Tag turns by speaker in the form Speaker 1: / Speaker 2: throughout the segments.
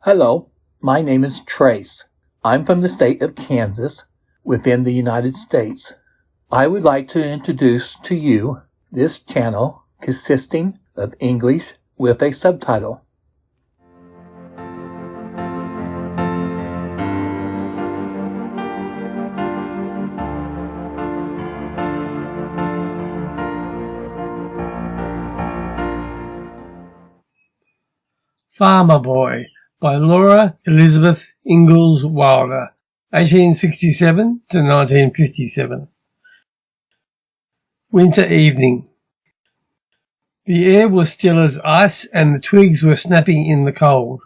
Speaker 1: Hello, my name is Trace. I'm from the state of Kansas, within the United States. I would like to introduce to you this channel consisting of English with a subtitle.
Speaker 2: Farmer Boy by Laura Ingalls Wilder, 1867 to 1957. Winter evening. The air was still as ice and the twigs were snapping in the cold.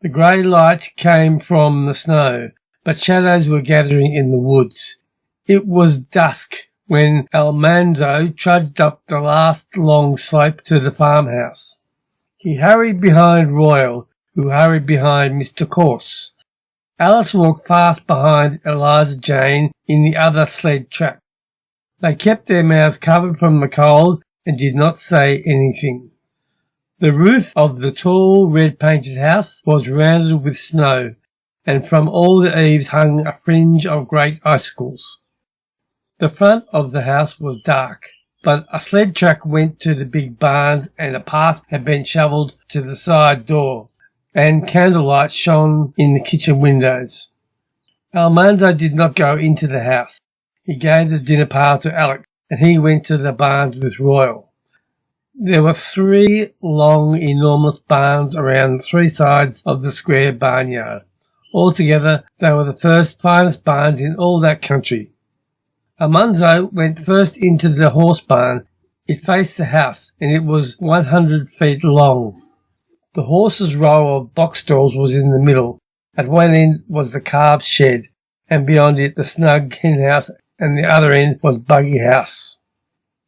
Speaker 2: The grey light came from the snow, but shadows were gathering in the woods. It was dusk when Almanzo trudged up the last long slope to the farmhouse. He hurried behind Royal, who hurried behind Mr. Corse. Alice walked fast behind Eliza Jane in the other sled trap. They kept their mouths covered from the cold and did not say anything. The roof of the tall red-painted house was rounded with snow, and from all the eaves hung a fringe of great icicles. The front of the house was dark, but a sled track went to the big barns and a path had been shovelled to the side door, and candlelight shone in the kitchen windows. Almanzo did not go into the house. He gave the dinner pail to Alex, and he went to the barns with Royal. There were 3 long, enormous barns around 3 sides of the square barnyard. Altogether, they were the first finest barns in all that country. Almanzo went first into the horse barn. It faced the house, and it was 100 feet long. The horses' row of box stalls was in the middle. At one end was the calves' shed, and beyond it the snug hen house, and the other end was buggy house.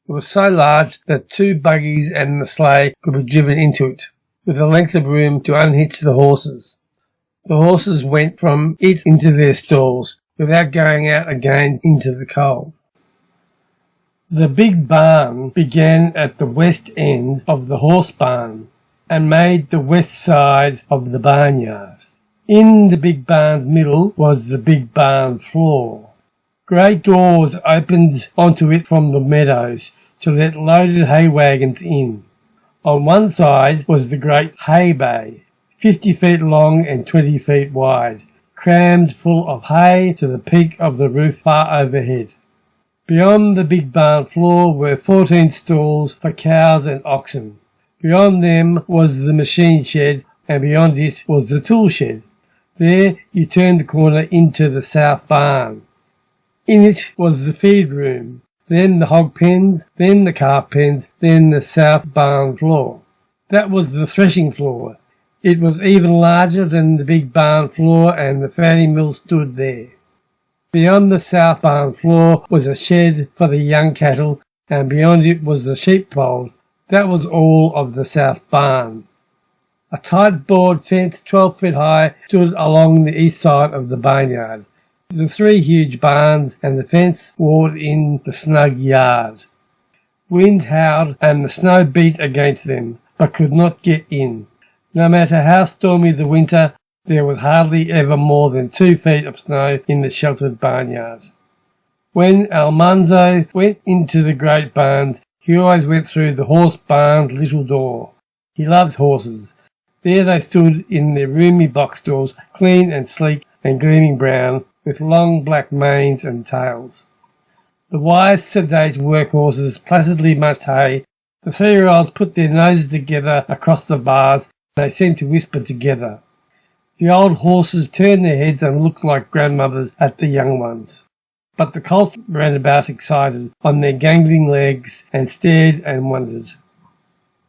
Speaker 2: It was so large that 2 buggies and the sleigh could be driven into it, with a length of room to unhitch the horses. The horses went from it into their stalls, without going out again into the cold. The big barn began at the west end of the horse barn and made the west side of the barnyard. In the big barn's middle was the big barn floor. Great doors opened onto it from the meadows to let loaded hay wagons in. On one side was the great hay bay, 50 feet long and 20 feet wide, crammed full of hay to the peak of the roof far overhead. Beyond the big barn floor were 14 stalls for cows and oxen. Beyond them was the machine shed, and beyond it was the tool shed. There you turned the corner into the south barn. In it was the feed room, then the hog pens, then the calf pens, then the south barn floor. That was the threshing floor. It was even larger than the big barn floor, and the fatting mill stood there. Beyond the south barn floor was a shed for the young cattle, and beyond it was the sheepfold. That was all of the south barn. A tight board fence 12 feet high stood along the east side of the barnyard. The 3 huge barns and the fence walled in the snug yard. Winds howled and the snow beat against them, but could not get in. No matter how stormy the winter, there was hardly ever more than 2 feet of snow in the sheltered barnyard. When Almanzo went into the great barns, he always went through the horse barn's little door. He loved horses. There they stood in their roomy box stalls, clean and sleek and gleaming brown, with long black manes and tails. The wise, sedate workhorses placidly munched hay. The 3-year-olds put their noses together across the bars. They seemed to whisper together. The old horses turned their heads and looked like grandmothers at the young ones. But the colts ran about excited on their gangling legs and stared and wondered.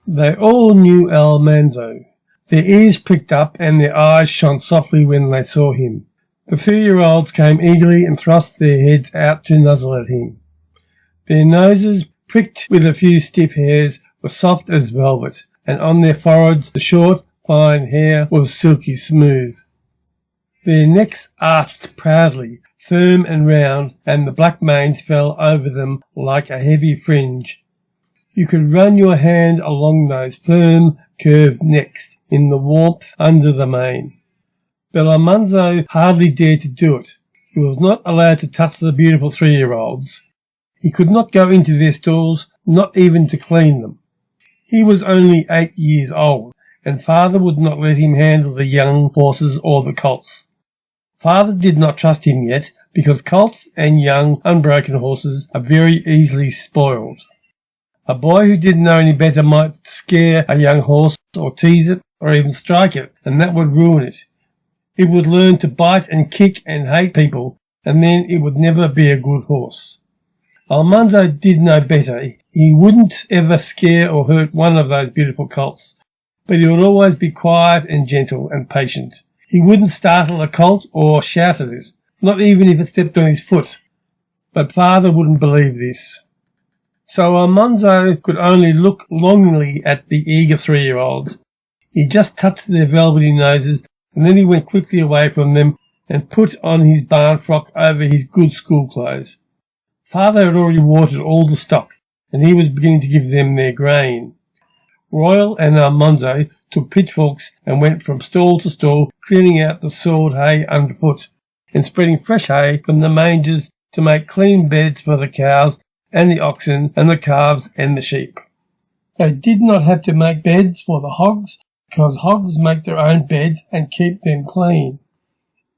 Speaker 2: They all knew Almanzo. Their ears pricked up and their eyes shone softly when they saw him. The 3-year-olds came eagerly and thrust their heads out to nuzzle at him. Their noses, pricked with a few stiff hairs, were soft as velvet, and on their foreheads the short, fine hair was silky smooth. Their necks arched proudly, firm and round, and the black manes fell over them like a heavy fringe. You could run your hand along those firm, curved necks in the warmth under the mane. but Almanzo hardly dared to do it. He was not allowed to touch the beautiful 3-year-olds. He could not go into their stalls, not even to clean them. He was only 8 years old, and father would not let him handle the young horses or the colts. Father did not trust him yet, because colts and young, unbroken horses are very easily spoiled. A boy who didn't know any better might scare a young horse or tease it or even strike it, and that would ruin it. It would learn to bite and kick and hate people, and then it would never be a good horse. Almanzo did know better. He wouldn't ever scare or hurt one of those beautiful colts, but he would always be quiet and gentle and patient. He wouldn't startle a colt or shout at it, not even if it stepped on his foot. But father wouldn't believe this. So Almanzo could only look longingly at the eager 3-year-olds. He just touched their velvety noses, and then he went quickly away from them and put on his barn frock over his good school clothes. Father had already watered all the stock, and he was beginning to give them their grain. Royal and Almanzo took pitchforks and went from stall to stall, cleaning out the soiled hay underfoot, and spreading fresh hay from the mangers to make clean beds for the cows and the oxen and the calves and the sheep. They did not have to make beds for the hogs, because hogs make their own beds and keep them clean.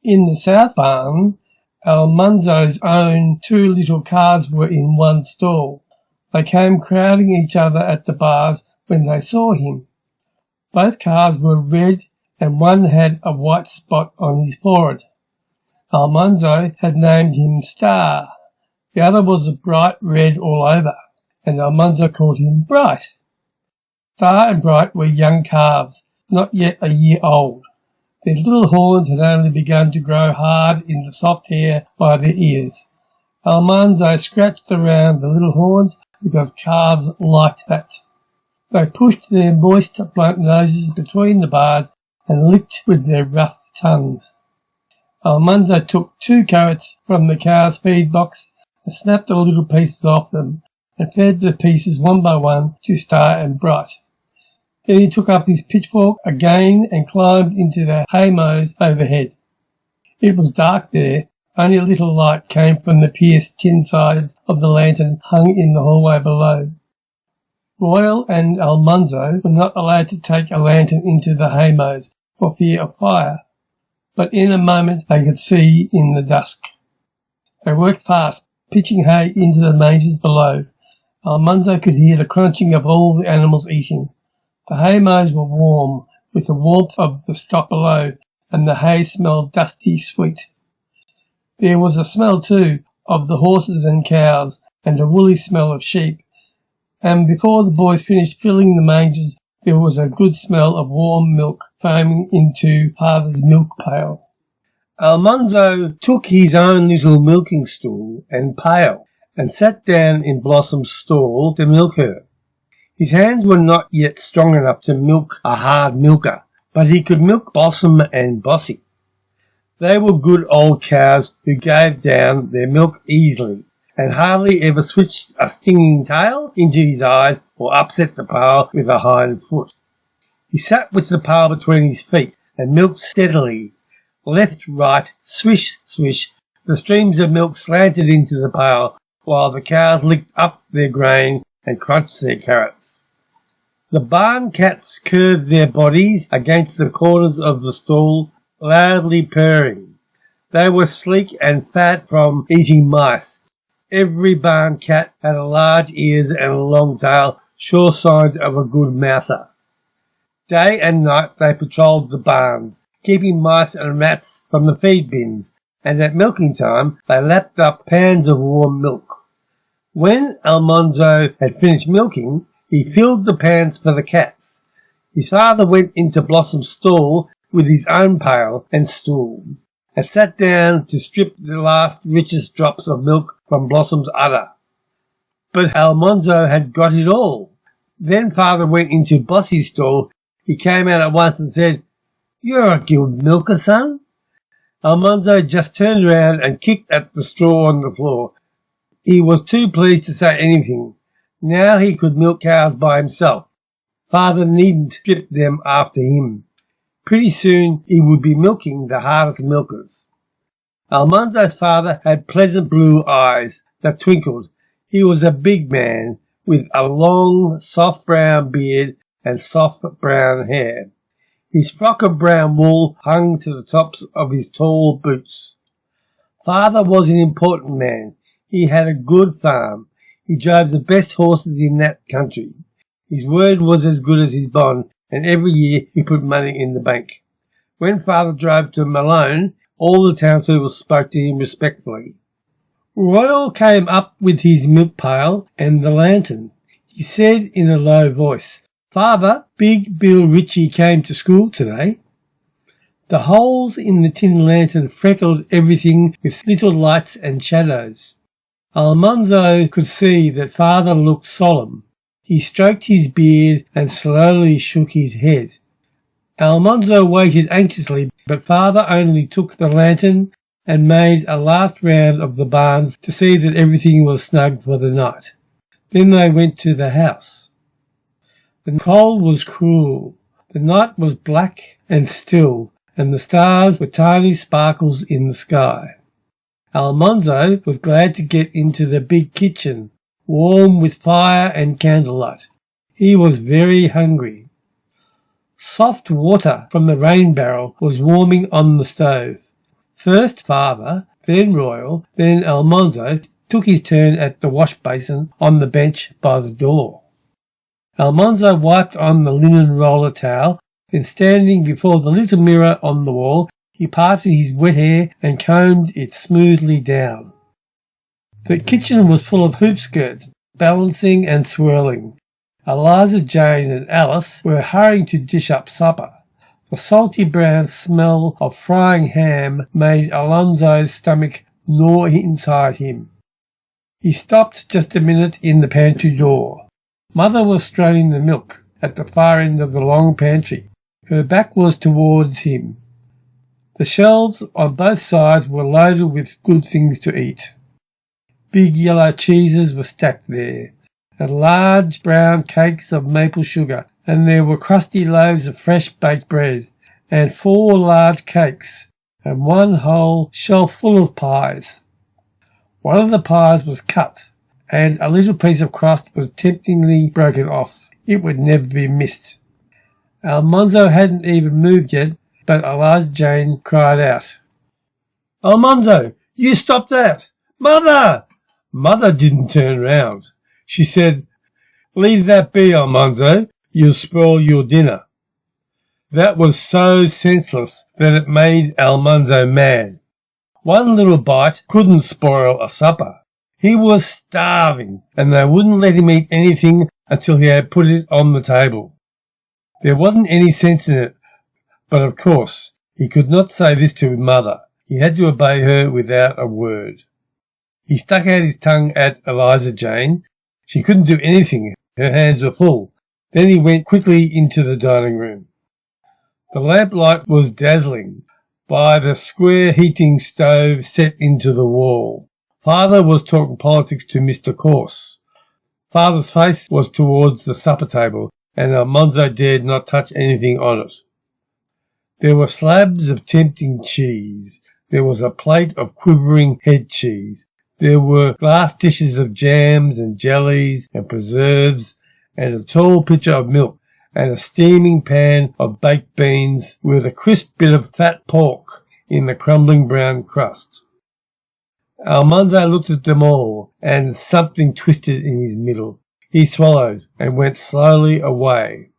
Speaker 2: In the south barn, Almanzo's own 2 little calves were in one stall. They came crowding each other at the bars when they saw him. Both calves were red, and one had a white spot on his forehead. Almanzo had named him Star. The other was a bright red all over, and Almanzo called him Bright. Star and Bright were young calves, not yet a year old. Their little horns had only begun to grow hard in the soft hair by their ears. Almanzo scratched around the little horns because calves liked that. They pushed their moist, blunt noses between the bars and licked with their rough tongues. Almanzo took 2 carrots from the cow's feed box and snapped the little pieces off them and fed the pieces one by one to Star and Bright. Then he took up his pitchfork again and climbed into the haymows overhead. It was dark there. Only a little light came from the pierced tin sides of the lantern hung in the hallway below. Royal and Almanzo were not allowed to take a lantern into the haymows for fear of fire, but in a moment they could see in the dusk. They worked fast, pitching hay into the mangers below. Almanzo could hear the crunching of all the animals eating. The haymows were warm with the warmth of the stock below, and the hay smelled dusty sweet. There was a smell, too, of the horses and cows, and a woolly smell of sheep, and before the boys finished filling the mangers, there was a good smell of warm milk foaming into father's milk pail. Almanzo took his own little milking stool and pail, and sat down in Blossom's stall to milk her. His hands were not yet strong enough to milk a hard milker, but he could milk Blossom and Bossy. They were good old cows who gave down their milk easily, and hardly ever switched a stinging tail into his eyes or upset the pail with a hind foot. He sat with the pail between his feet and milked steadily. Left, right, swish, swish, the streams of milk slanted into the pail, while the cows licked up their grain and crunched their carrots. The barn cats curved their bodies against the corners of the stall, loudly purring. They were sleek and fat from eating mice. Every barn cat had large ears and a long tail, sure signs of a good mouser. Day and night they patrolled the barns, keeping mice and rats from the feed bins, and at milking time they lapped up pans of warm milk. When Almanzo had finished milking, he filled the pans for the cats. His father went into Blossom's stall with his own pail and stool, and sat down to strip the last richest drops of milk from Blossom's udder. But Almanzo had got it all. Then father went into Bossy's stall. He came out at once and said, "You're a good milker, son." Almanzo just turned around and kicked at the straw on the floor. He was too pleased to say anything. Now he could milk cows by himself. Father needn't strip them after him. Pretty soon he would be milking the hardest milkers. Almanzo's father had pleasant blue eyes that twinkled. He was a big man with a long, soft brown beard and soft brown hair. His frock of brown wool hung to the tops of his tall boots. Father was an important man. He had a good farm. He drove the best horses in that country. His word was as good as his bond, and every year he put money in the bank. When Father drove to Malone, all the townspeople spoke to him respectfully. Royal came up with his milk pail and the lantern. He said in a low voice, "Father, Big Bill Ritchie came to school today." The holes in the tin lantern freckled everything with little lights and shadows. Almanzo could see that Father looked solemn. He stroked his beard and slowly shook his head. Almanzo waited anxiously, but Father only took the lantern and made a last round of the barns to see that everything was snug for the night. Then they went to the house. The cold was cruel. The night was black and still, and the stars were tiny sparkles in the sky. Almanzo was glad to get into the big kitchen, warm with fire and candlelight. He was very hungry. Soft water from the rain barrel was warming on the stove. First Father, then Royal, then Almanzo took his turn at the wash basin on the bench by the door. Almanzo wiped on the linen roller towel, then standing before the little mirror on the wall, he parted his wet hair and combed it smoothly down. The kitchen was full of hoop skirts, balancing and swirling. Eliza Jane and Alice were hurrying to dish up supper. The salty brown smell of frying ham made Alonzo's stomach gnaw inside him. He stopped just a minute in the pantry door. Mother was straining the milk at the far end of the long pantry. Her back was towards him. The shelves on both sides were loaded with good things to eat. Big yellow cheeses were stacked there, and large brown cakes of maple sugar, and there were crusty loaves of fresh baked bread, and 4 large cakes, and 1 whole shelf full of pies. One of the pies was cut, and a little piece of crust was temptingly broken off. It would never be missed. Almanzo hadn't even moved yet, but Eliza Jane cried out, "Almanzo, you stop that! Mother!" Mother didn't turn round. She said, "Leave that be, Almanzo. You'll spoil your dinner." That was so senseless that it made Almanzo mad. One little bite couldn't spoil a supper. He was starving, and they wouldn't let him eat anything until he had put it on the table. There wasn't any sense in it, but of course he could not say this to Mother. He had to obey her without a word. He stuck out his tongue at Eliza Jane. She couldn't do anything. Her hands were full. Then he went quickly into the dining room. The lamplight was dazzling by the square heating stove set into the wall. Father was talking politics to Mr. Corse. Father's face was towards the supper table, and Almanzo dared not touch anything on it. There were slabs of tempting cheese. There was a plate of quivering head cheese. There were glass dishes of jams and jellies and preserves, and a tall pitcher of milk, and a steaming pan of baked beans with a crisp bit of fat pork in the crumbling brown crust. Almanzo looked at them all, and something twisted in his middle. He swallowed and went slowly away.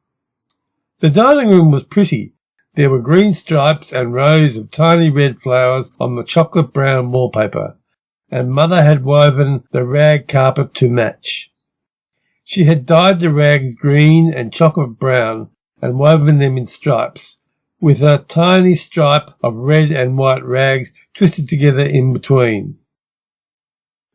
Speaker 2: The dining room was pretty. There were green stripes and rows of tiny red flowers on the chocolate brown wallpaper, and Mother had woven the rag carpet to match. She had dyed the rags green and chocolate brown and woven them in stripes, with a tiny stripe of red and white rags twisted together in between.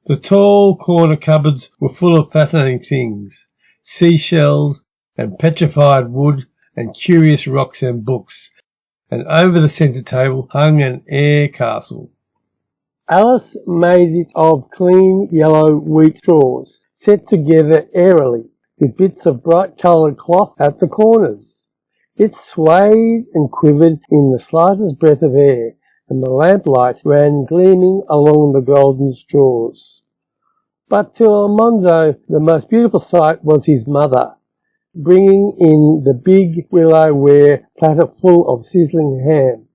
Speaker 2: The tall corner cupboards were full of fascinating things, seashells and petrified wood and curious rocks and books, and over the centre table hung an air castle. Alice made it of clean yellow wheat straws, set together airily, with bits of bright-coloured cloth at the corners. It swayed and quivered in the slightest breath of air, and the lamplight ran gleaming along the golden straws. But to Almanzo the most beautiful sight was his mother, bringing in the big willow-ware platter full of sizzling ham.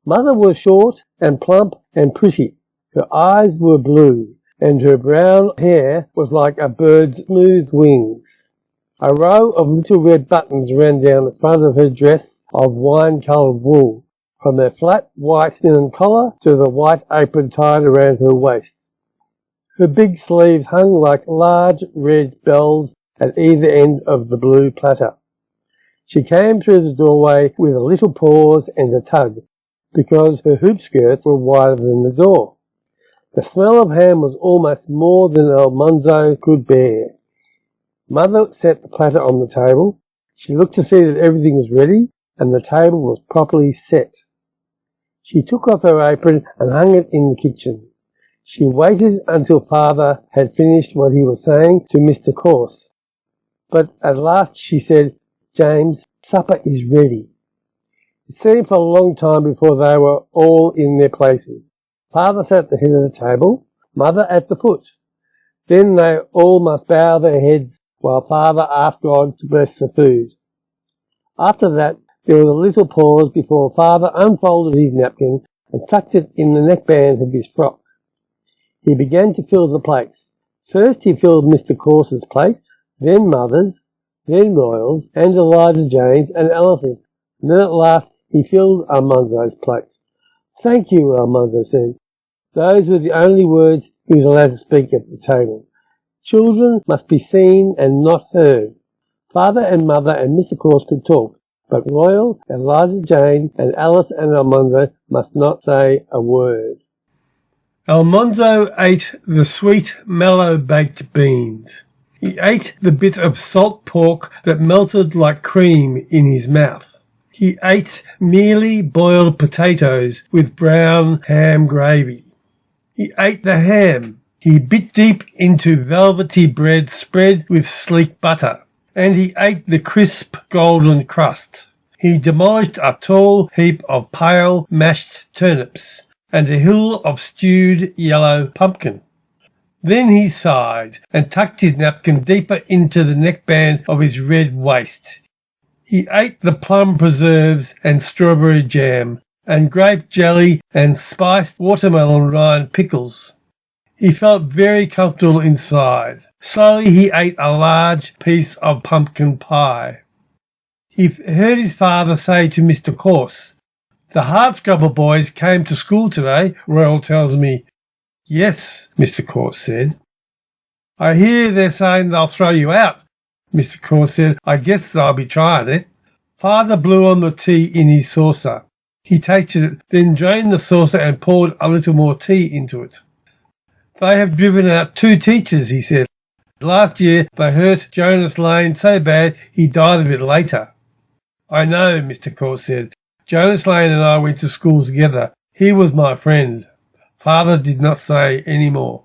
Speaker 2: Mother was short and plump and pretty. Her eyes were blue, and her brown hair was like a bird's smooth wings. A row of little red buttons ran down the front of her dress of wine-coloured wool, from her flat white linen collar to the white apron tied around her waist. Her big sleeves hung like large red bells at either end of the blue platter. She came through the doorway with a little pause and a tug, because her hoop skirts were wider than the door. The smell of ham was almost more than Almanzo could bear. Mother set the platter on the table. She looked to see that everything was ready and the table was properly set. She took off her apron and hung it in the kitchen. She waited until Father had finished what he was saying to Mr. Corse. But at last she said, "James, supper is ready." It seemed for a long time before they were all in their places. Father sat at the head of the table, Mother at the foot. Then they all must bow their heads while Father asked God to bless the food. After that, there was a little pause before Father unfolded his napkin and tucked it in the neckband of his frock. He began to fill the plates. First he filled Mr. Corse's plate, then Mother's, then Royal's, and Eliza Jane's and Alice's, and then at last he filled Almanzo's plate. "Thank you," Almanzo said. Those were the only words he was allowed to speak at the table. Children must be seen and not heard. Father and Mother and Mr. Corse could talk, but Royal, Eliza Jane, and Alice and Almanzo must not say a word. Almanzo ate the sweet, mellow baked beans. He ate the bit of salt pork that melted like cream in his mouth. He ate merely boiled potatoes with brown ham gravy. He ate the ham. He bit deep into velvety bread spread with sleek butter, and he ate the crisp golden crust. He demolished a tall heap of pale mashed turnips and a hill of stewed yellow pumpkin. Then he sighed and tucked his napkin deeper into the neckband of his red waist. He ate the plum preserves and strawberry jam and grape jelly and spiced watermelon rind pickles. He felt very comfortable inside. Slowly he ate a large piece of pumpkin pie. He heard his father say to Mr. Corse, "The Hardscrabble boys came to school today, Royal tells me." "Yes," Mr. Corse said. "I hear they're saying they'll throw you out," Mr. Corse said. "I guess they'll be trying it." Father blew on the tea in his saucer. He tasted it, then drained the saucer and poured a little more tea into it. "They have driven out 2 teachers," he said. "Last year they hurt Jonas Lane so bad he died of it later." "I know," Mr. Corse said. "Jonas Lane and I went to school together. He was my friend." Father did not say any more.